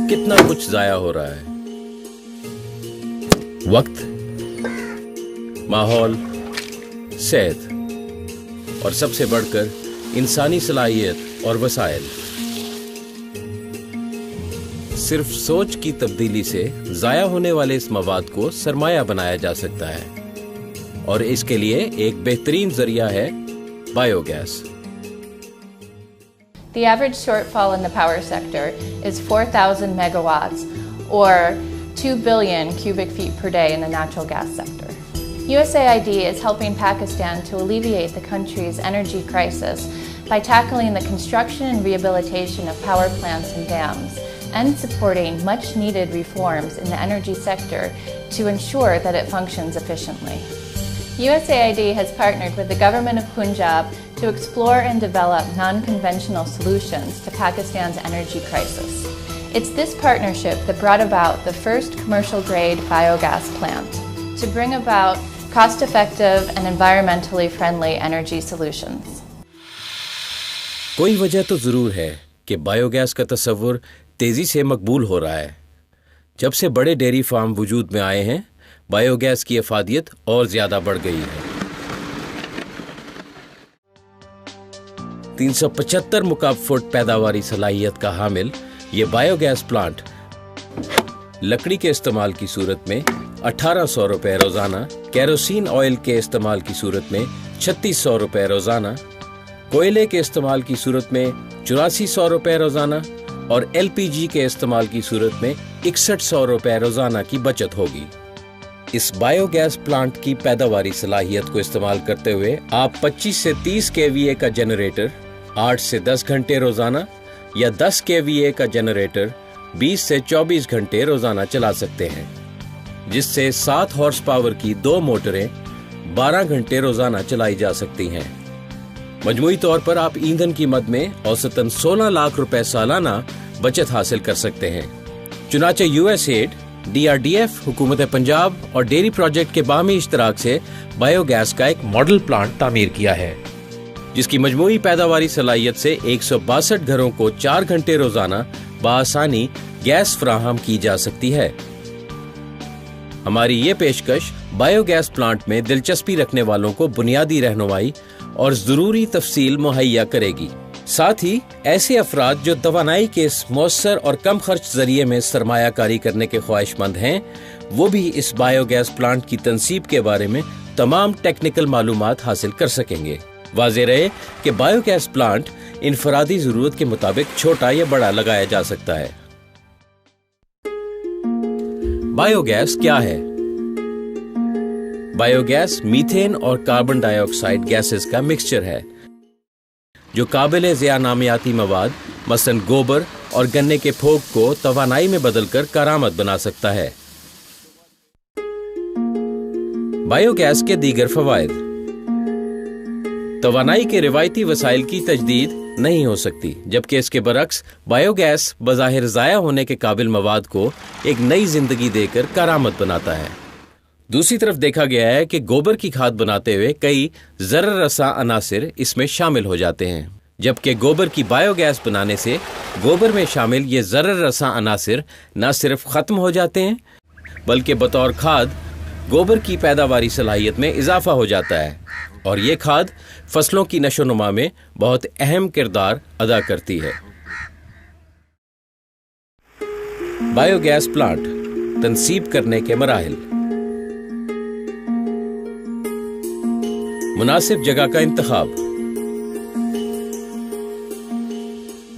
कितना कुछ जाया हो रहा है। वक्त, माहौल, सेहत और सबसे बढ़कर इंसानी सलाहियत और वसाइल। सिर्फ सोच की तब्दीली से जाया होने वाले इस मवाद को सरमाया बनाया जा सकता है और इसके लिए एक बेहतरीन जरिया है biogas. The average shortfall in the power sector is 4,000 megawatts or 2 billion cubic feet per day in the natural gas sector. USAID is helping Pakistan to alleviate the country's energy crisis by tackling the construction and rehabilitation of power plants and dams and supporting much needed reforms in the energy sector to ensure that it functions efficiently. USAID has partnered with the government of Punjab to explore and develop non-conventional solutions to Pakistan's energy crisis. It's this partnership that brought about the first commercial-grade biogas plant to bring about cost-effective and environmentally friendly energy solutions. कोई वजह तो जरूर है कि biogas का तस्वुर तेजी से मकबूल हो रहा है। जब से बड़े डेयरी फार्म वजूद में आए हैं, बायोगैस की अफादियत और ज्यादा बढ़ गई है। 375 मुकाब फुट पैदावारी सलाहियत का हामिल ये बायोगैस प्लांट लकड़ी के इस्तेमाल की सूरत में 1800 रुपए रोजाना, केरोसिन ऑयल के इस्तेमाल की सूरत में 3600 रुपए रोजाना, कोयले के इस्तेमाल की सूरत में 8400 रुपए रोजाना और एलपीजी के इस्तेमाल की सूरत में 6100 रुपए रोजाना की बचत होगी। इस बायोगैस प्लांट की पैदावारी सलाहियत को इस्तेमाल करते हुए आप 25 से 30 केवीए का जनरेटर 8 से 10 घंटे रोजाना या 10 केवीए का जनरेटर 20 से 24 घंटे रोजाना चला सकते हैं, जिससे 7 हॉर्स पावर की 2 मोटरें 12 घंटे रोजाना चलाई जा सकती हैं। मजमूई तौर पर आप ईंधन की मद में औसतन 16 लाख रुपए सालाना बचत हासिल कर सकते हैं। चुनाचे यूएसएड, डीआरडीएफ, हुकूमत पंजाब और डेयरी प्रोजेक्ट के बाहमी इश्तराक से बायोगैस का एक मॉडल प्लांट तामीर किया है, जिसकी मजमूई पैदावारी सलाहियत से 162 घरों को 4 घंटे रोजाना बआसानी गैस फराहम की जा सकती है। हमारी ये पेशकश बायोगैस प्लांट में दिलचस्पी रखने वालों को बुनियादी रहनुमाई और जरूरी तफसील मुहैया करेगी। साथ ही ऐसे अफराद जो तवानाई के इस मौसर और कम खर्च जरिए में सरमायाकारी करने के ख्वाहिशमंद हैं, वो भी इस बायोगैस प्लांट की तनसीब के बारे में तमाम टेक्निकल मालूमात हासिल कर सकेंगे। वाज़ेह रहे कि बायोगैस प्लांट इनफरादी जरूरत के मुताबिक छोटा या बड़ा लगाया जा सकता है। बायोगैस क्या है? बायोगैस मीथेन और कार्बन डाइऑक्साइड गैसेस का मिक्सचर है, जो काबिल ज़िया नामियाती मवाद मसलन गोबर और गन्ने के फोक को तवानाई में बदलकर कारामद बना सकता है। बायोगैस के दीगर फवाइद: तवानाई के रिवायती वसाइल की तजदीद नहीं हो सकती, जबकि इसके बरक्स बायोगैस बज़ाहिर ज़ाया होने के काबिल मवाद को एक नई जिंदगी देकर कारामद बनाता है। दूसरी तरफ देखा गया है कि गोबर की खाद बनाते हुए कई ज़रर रसा अनासिर इसमें शामिल हो जाते हैं, जबकि गोबर की बायोगैस बनाने से गोबर में शामिल ये ज़रर रसा अनासिर न सिर्फ ख़त्म हो जाते हैं, बल्कि बतौर खाद गोबर की पैदावारी सलाहियत में इजाफा हो जाता है और ये खाद फसलों की नशोनुमा में बहुत अहम किरदार अदा करती है। बायोगैस प्लांट तनसीब करने के मराहिल: मुनासिब जगह का इंतखाब।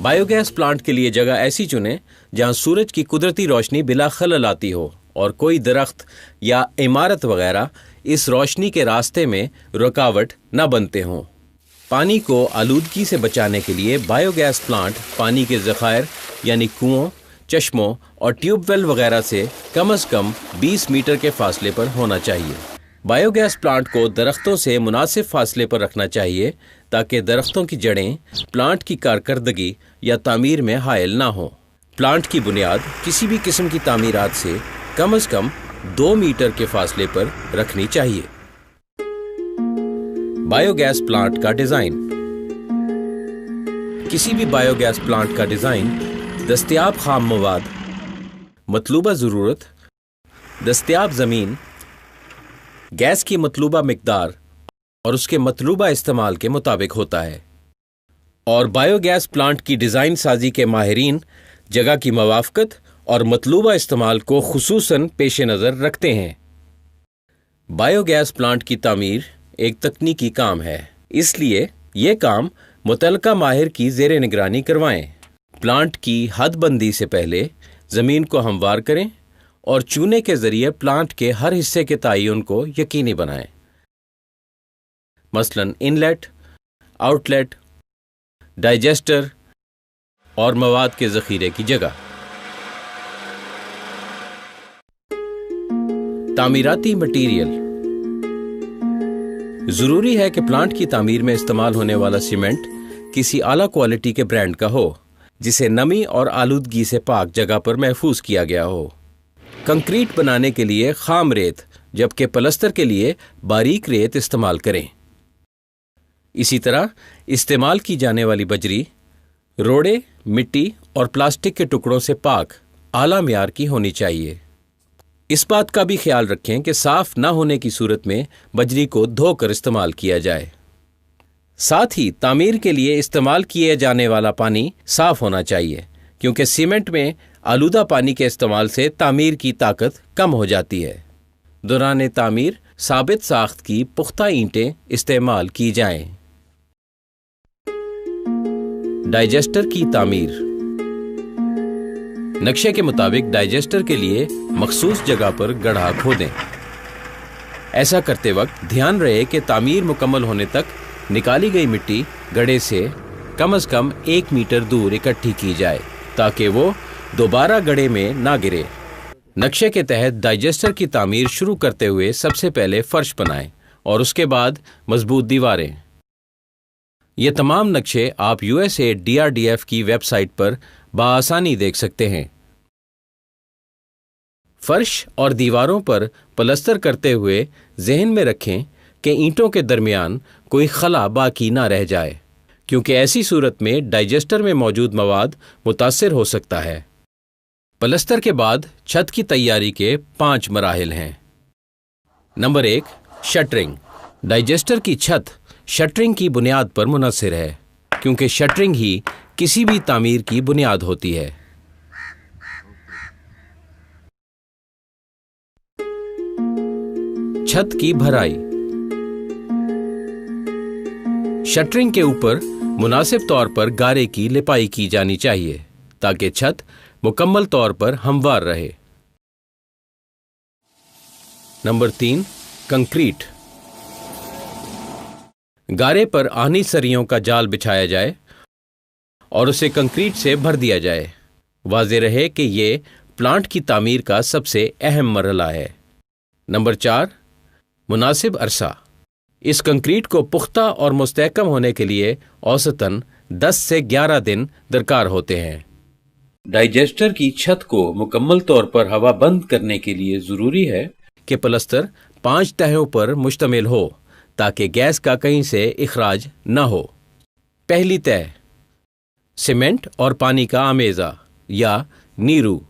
बायोगैस प्लांट के लिए जगह ऐसी चुनें जहां सूरज की कुदरती रोशनी बिला खलल आती हो और कोई दरख्त या इमारत वगैरह इस रोशनी के रास्ते में रुकावट न बनते हों। पानी को आलूदगी से बचाने के लिए बायोगैस प्लांट पानी के ज़खायर यानी कुओं, चश्मों और ट्यूबवेल वगैरह से कम 20 मीटर के फासले पर होना चाहिए। बायोगैस प्लांट को दरख्तों से मुनासिब फासले पर रखना चाहिए ताकि दरख्तों की जड़ें प्लांट की कारकर्दगी या तामीर में हायल ना हो। प्लांट की बुनियाद किसी भी किस्म की तामीरात से कम 2 मीटर के फासले पर रखनी चाहिए। बायोगैस प्लांट का डिजाइन: किसी भी बायोगैस प्लांट का डिजाइन दस्तयाब खाम मवाद, मतलूबा ज़रूरत, दस्तयाब ज़मीन, गैस की मतलूबा मिकदार और उसके मतलूबा इस्तेमाल के मुताबिक होता है। और बायोगैस प्लांट की डिज़ाइन साजी के माहिरीन जगह की मवाफ़क़त और मतलूबा इस्तेमाल को खुसूसन पेश नज़र रखते हैं। बायोगैस प्लांट की तामीर एक तकनीकी काम है, इसलिए ये काम मुतल्लिका माहिर की ज़ेरे निगरानी करवाएं। प्लांट की हदबंदी से पहले ज़मीन को हमवार करें और चूने के ज़रिए प्लांट के हर हिस्से के तयन को यकीनी बनाएं, मसलन इनलेट, आउटलेट, डाइजेस्टर और मवाद के ज़ख़ीरे की जगह। तामीराती मटीरियल। ज़रूरी है कि प्लांट की तामीर में इस्तेमाल होने वाला सीमेंट किसी आला क्वालिटी के ब्रांड का हो, जिसे नमी और आलूदगी से पाक जगह पर महफूज किया गया हो। कंक्रीट बनाने के लिए खाम रेत, जबकि पलस्तर के लिए बारीक रेत इस्तेमाल करें। इसी तरह इस्तेमाल की जाने वाली बजरी रोड़े, मिट्टी और प्लास्टिक के टुकड़ों से पाक आला मियार की होनी चाहिए। इस बात का भी ख्याल रखें कि साफ न होने की सूरत में बजरी को धोकर इस्तेमाल किया जाए। साथ ही तामीर के लिए इस्तेमाल किए जाने वाला पानी साफ होना चाहिए, क्योंकि सीमेंट में आलूदा पानी के इस्तेमाल से तामीर की ताकत कम हो जाती है। दौरान तामीर साबित साख्त की पुख्ता ईंटें इस्तेमाल की जाएं। डाइजेस्टर की तामीर। नक्शे के मुताबिक डाइजेस्टर के लिए मखसूस जगह पर गड्ढा खोदें। ऐसा करते वक्त ध्यान रहे कि तामीर मुकम्मल होने तक निकाली गई मिट्टी गड्ढे से कम 1 मीटर दूर इकट्ठी की जाए, ताकि वो दोबारा गड्ढे में ना गिरे। नक्शे के तहत डाइजेस्टर की तामीर शुरू करते हुए सबसे पहले फर्श बनाएं और उसके बाद मजबूत दीवारें। ये तमाम नक्शे आप USA DRDF की वेबसाइट पर बआसानी देख सकते हैं। फर्श और दीवारों पर पलस्तर करते हुए जहन में रखें कि ईंटों के दरमियान कोई खला बाकी ना रह जाए, क्योंकि ऐसी सूरत में डाइजेस्टर में मौजूद मवाद मुतासिर हो सकता है। पलस्तर के बाद छत की तैयारी के 5 मराहिल हैं। Number 1, shuttering. डाइजेस्टर की छत शटरिंग की बुनियाद पर मुनहसर है, क्योंकि शटरिंग ही किसी भी तामीर की बुनियाद होती है। छत की भराई। शटरिंग के ऊपर मुनासिब तौर पर गारे की लिपाई की जानी चाहिए, ताकि छत मुकम्मल तौर पर हमवार रहे। Number 3, concrete. गारे पर आहनी सरियों का जाल बिछाया जाए और उसे कंक्रीट से भर दिया जाए। वाज़ेह रहे कि ये प्लांट की तामीर का सबसे अहम मरहला है। नंबर 4, मुनासिब अरसा। इस कंक्रीट को पुख्ता और मुस्तहकम होने के लिए औसतन 10 से 11 दिन दरकार होते हैं। डाइजेस्टर की छत को मुकम्मल तौर पर हवा बंद करने के लिए ज़रूरी है कि पलस्तर 5 तहों पर मुश्तमिल हो, ताकि गैस का कहीं से इखराज न हो। पहली तह सीमेंट और पानी का आमेज़ा या नीरू।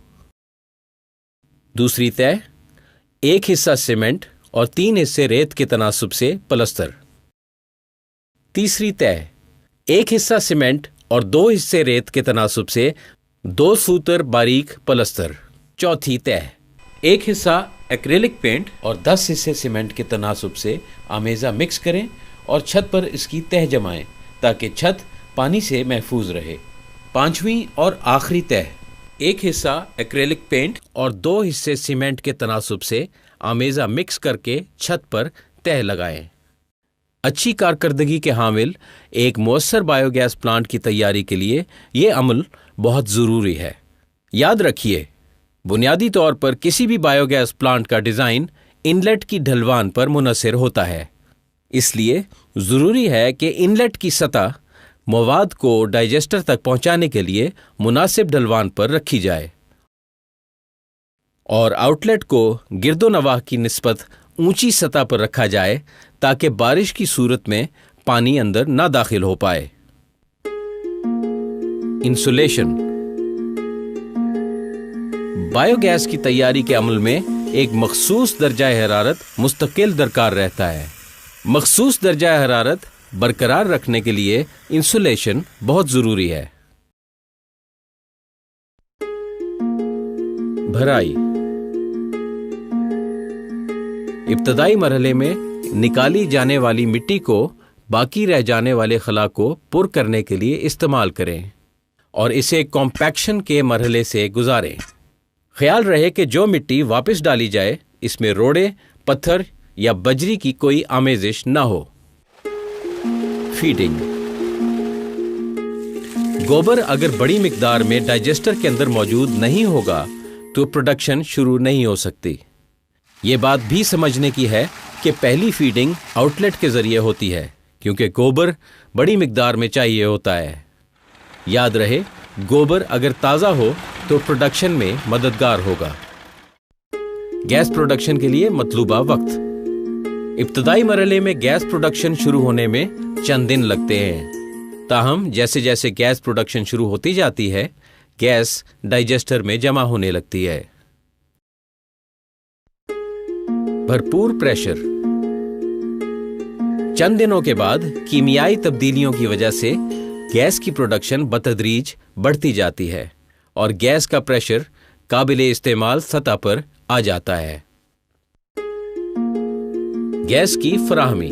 दूसरी तह 1 हिस्सा सीमेंट और 3 हिस्से रेत के तनासुब से पलस्तर। तीसरी तह 1 हिस्सा सीमेंट और 2 हिस्से रेत के तनासुब से 2 सूतर बारीक पलस्तर। चौथी तह 1 हिस्सा एक्रेलिक पेंट और 10 हिस्से सीमेंट के तनासुब से आमेज़ा मिक्स करें और छत पर इसकी तह जमाएं, ताकि छत पानी से महफूज रहे। पांचवी और आखिरी तह 1 हिस्सा एक्रेलिक पेंट और 2 हिस्से सीमेंट के तनासुब से आमेज़ा मिक्स करके छत पर तह लगाएं। अच्छी कारकर्दगी के हामिल एक मुअस्सर बायोगैस प्लांट की तैयारी के लिए ये अमल बहुत ज़रूरी है। याद रखिए, बुनियादी तौर पर किसी भी बायोगैस प्लांट का डिज़ाइन इनलेट की ढलवान पर मुनहसर होता है, इसलिए ज़रूरी है कि इनलेट की सतह मवाद को डाइजेस्टर तक पहुंचाने के लिए मुनासिब ढलवान पर रखी जाए और आउटलेट को गिरदोनवाह की निस्बत ऊंची सतह पर रखा जाए, ताकि बारिश की सूरत में पानी अंदर ना दाखिल हो पाए। इंसुलेशन। बायो गैस की तैयारी के अमल में एक मखसूस दर्जा हरारत मुस्तकिल दरकार रहता है। मखसूस दर्जा हरारत बरकरार रखने के लिए इंसुलेशन बहुत जरूरी है। भराई। इब्तदाई मरहले में निकाली जाने वाली मिट्टी को बाकी रह जाने वाले खला को पुर करने के लिए इस्तेमाल करें और इसे कॉम्पैक्शन के मरहले से गुजारें। ख्याल रहे कि जो मिट्टी वापस डाली जाए इसमें रोड़े, पत्थर या बजरी की कोई आमेजिश न हो। फीडिंग। गोबर अगर बड़ी मिकदार में डाइजेस्टर के अंदर मौजूद नहीं होगा तो प्रोडक्शन शुरू नहीं हो सकती। ये बात भी समझने की है कि पहली फीडिंग आउटलेट के जरिए होती है क्योंकि गोबर बड़ी मिकदार में चाहिए होता है। याद रहे, गोबर अगर ताज़ा हो तो प्रोडक्शन में मददगार होगा। गैस प्रोडक्शन के लिए मतलूबा वक्त। इब्तदाई मरहले में गैस प्रोडक्शन शुरू होने में चंद दिन लगते हैं, ताहम जैसे जैसे गैस प्रोडक्शन शुरू होती जाती है गैस डाइजेस्टर में जमा होने लगती है। भरपूर प्रेशर। चंद दिनों के बाद कीमियाई तब्दीलियों की वजह से गैस की प्रोडक्शन बतदरीज बढ़ती जाती है और गैस का प्रेशर काबिले इस्तेमाल सतह पर आ जाता है। गैस की फराहमी।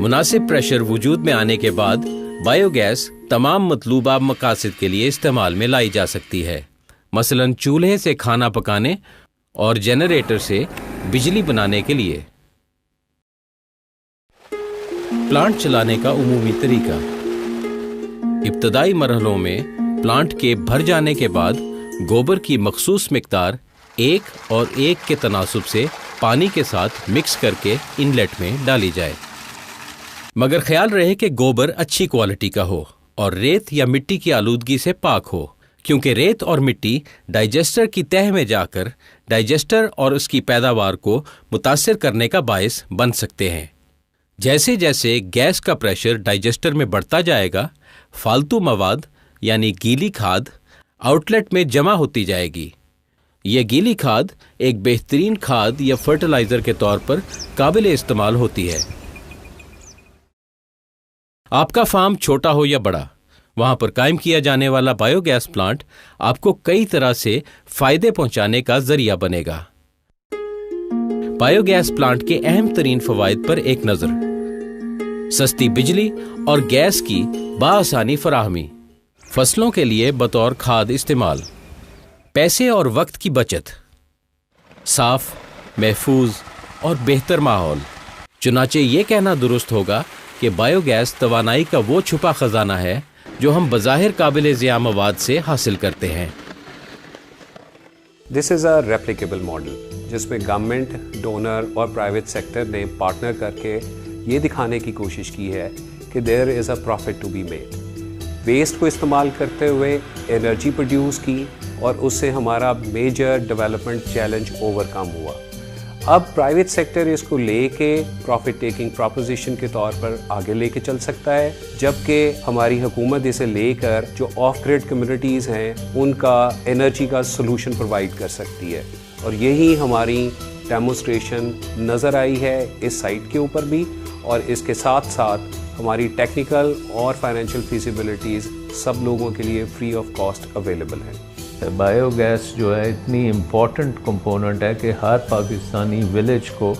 मुनासिब प्रेशर वजूद में आने के बाद बायोगैस तमाम मतलूबा मकासद के लिए इस्तेमाल में लाई जा सकती है, मसलन चूल्हे से खाना पकाने और जनरेटर से बिजली बनाने के लिए। प्लांट चलाने का उमूमी तरीका। इब्तदाई मरहलों में प्लांट के भर जाने के बाद गोबर की मखसूस मिकदार 1 और 1 के तनासुब से पानी के साथ मिक्स करके इनलेट में डाली जाए, मगर ख्याल रहे कि गोबर अच्छी क्वालिटी का हो और रेत या मिट्टी की आलूदगी से पाक हो, क्योंकि रेत और मिट्टी डाइजेस्टर की तह में जाकर डाइजेस्टर और उसकी पैदावार को मुतासिर करने का बायस बन सकते हैं। जैसे जैसे गैस का प्रेशर डाइजेस्टर में बढ़ता जाएगा, फालतू मवाद यानी गीली खाद आउटलेट में जमा होती जाएगी। यह गीली खाद एक बेहतरीन खाद या फर्टिलाइजर के तौर पर काबिल इस्तेमाल होती है। आपका फार्म छोटा हो या बड़ा, वहां पर कायम किया जाने वाला बायोगैस प्लांट आपको कई तरह से फायदे पहुंचाने का जरिया बनेगा। बायोगैस प्लांट के अहम तरीन फवायद पर एक नजर। सस्ती बिजली और गैस की बाआसानी फराहमी। फसलों के लिए बतौर खाद इस्तेमाल। पैसे और वक्त की बचत। साफ, महफूज और बेहतर माहौल। चुनाचे ये कहना दुरुस्त होगा कि बायोगैस तवानाई का वो छुपा खजाना है जो हम बज़ाहिर काबिल ज़िया मवाद से हासिल करते हैं। This is a replicable model जिसमें गवर्नमेंट, डोनर और प्राइवेट सेक्टर ने पार्टनर करके ये दिखाने की कोशिश की है कि there is a profit to be made. Waste को इस्तेमाल करते हुए एनर्जी प्रोड्यूस की और उससे हमारा मेजर डेवलपमेंट चैलेंज ओवरकम हुआ। अब प्राइवेट सेक्टर इसको लेके प्रॉफिट टेकिंग प्रोपोजिशन के तौर पर आगे लेके चल सकता है, जबकि हमारी हुकूमत इसे लेकर जो ऑफ ग्रिड कम्युनिटीज़ हैं उनका एनर्जी का सोल्यूशन प्रोवाइड कर सकती है। और यही हमारी डेमोस्ट्रेशन नज़र आई है इस साइट के ऊपर भी, और इसके साथ साथ हमारी टेक्निकल और फाइनेंशियल फीसिबिलिटीज़ सब लोगों के लिए फ्री ऑफ कॉस्ट अवेलेबल है। बायोगैस जो है इतनी इम्पॉर्टेंट कंपोनेंट है कि हर पाकिस्तानी विलेज को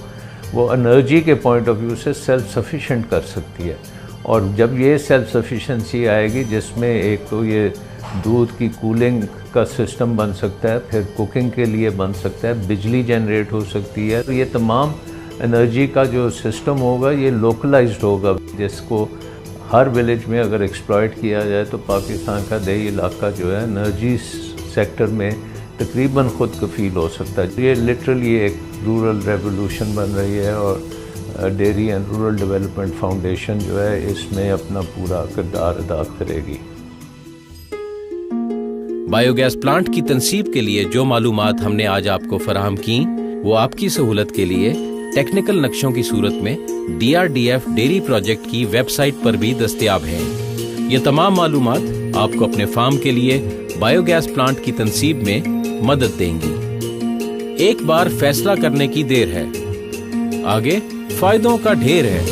वो एनर्जी के पॉइंट ऑफ व्यू से सेल्फ सफिशिएंट कर सकती है। और जब ये सेल्फ सफिशिएंसी आएगी जिसमें एक तो ये दूध की कूलिंग का सिस्टम बन सकता है, फिर कुकिंग के लिए बन सकता है, बिजली जनरेट हो सकती है, तो ये तमाम एनर्जी का जो सिस्टम होगा ये लोकलाइज्ड होगा, जिसको हर विलेज में अगर एक्सप्लॉइट किया जाए तो पाकिस्तान का देही इलाका जो है एनर्जी सेक्टर में तकरीबन खुद कफील हो सकता है। ये लिटरली एक रूरल रेवोल्यूशन बन रही है और dairy and rural development foundation जो है इसमें अपना पूरा किरदार अदा करेगी। बायोगैस प्लांट की तनसीब के लिए जो मालूमात हमने आज आपको फराहम की वो आपकी सहूलत के लिए टेक्निकल नक्शों की सूरत में DRDF डेयरी प्रोजेक्ट की वेबसाइट पर भी दस्तयाब हैं। ये तमाम मालूमात آپ کو اپنے فارم کے لیے بایو گیس پلانٹ کی تنصیب میں مدد دیں گی۔ ایک بار فیصلہ کرنے کی دیر ہے، آگے فائدوں کا ڈھیر ہے۔